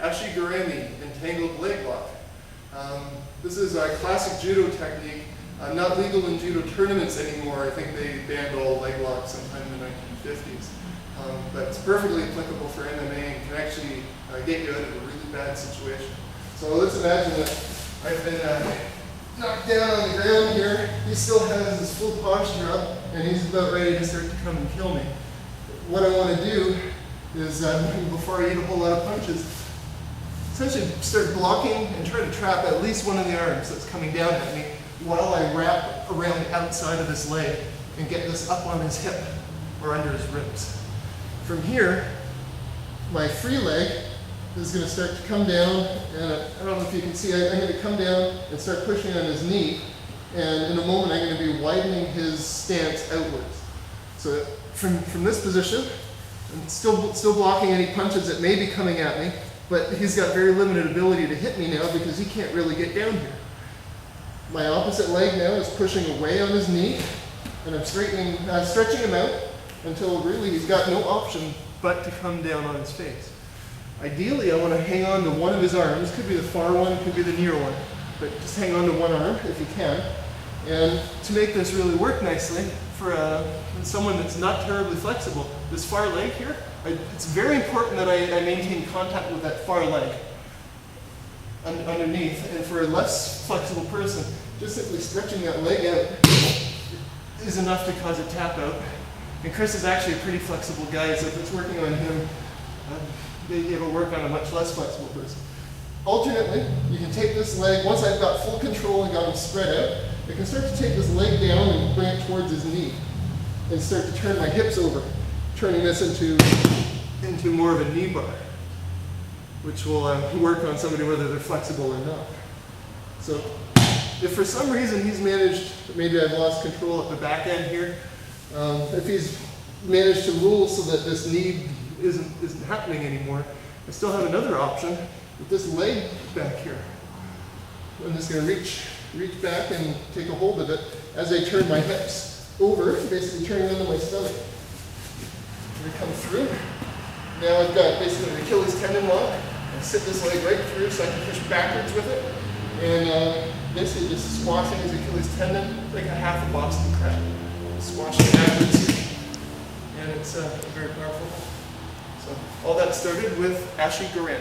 Ashi Garami, entangled leg lock. This is a classic judo technique, not legal in judo tournaments anymore. I think they banned all leg locks sometime in the 1950s. But it's perfectly applicable for MMA and can actually get you out of a really bad situation. So let's imagine that I've been knocked down on the ground here. He still has his full posture up and he's about ready to start to come and kill me. What I want to do is, before I eat a whole lot of punches, essentially start blocking and try to trap at least one of the arms that's coming down at me while I wrap around the outside of his leg and get this up on his hip or under his ribs. From here, my free leg is going to start to come down, and I don't know if you can see, I'm going to come down and start pushing on his knee, and in a moment I'm going to be widening his stance outwards. So from this position, I'm still blocking any punches that may be coming at me, but he's got very limited ability to hit me now because he can't really get down here. My opposite leg now is pushing away on his knee, and I'm stretching him out until really he's got no option but to come down on his face. Ideally, I want to hang on to one of his arms. Could be the far one, could be the near one, but just hang on to one arm if you can. And to make this really work nicely for someone that's not terribly flexible, this far leg here, it's very important that I maintain contact with that far leg underneath. And for a less flexible person, just simply stretching that leg out is enough to cause a tap out. And Chris is actually a pretty flexible guy, so if it's working on him, maybe it'll work on a much less flexible person. Alternately, you can take this leg, once I've got full control and got him spread out, I can start to take this leg down and bring it towards his knee and start to turn my hips over, turning this into more of a knee bar, which will work on somebody whether they're flexible or not. So if for some reason he's managed, maybe I've lost control at the back end here, if he's managed to rule so that this knee isn't happening anymore, I still have another option with this leg back here. I'm just going to reach back and take a hold of it as I turn my hips over, basically turning into my stomach. We come through. Now I've got basically an Achilles tendon lock. I sit this leg right through so I can push backwards with it, and basically just squashing his Achilles tendon like a half a Boston crab. Squashing backwards, and it's very powerful. So all that started with Ashi Garami.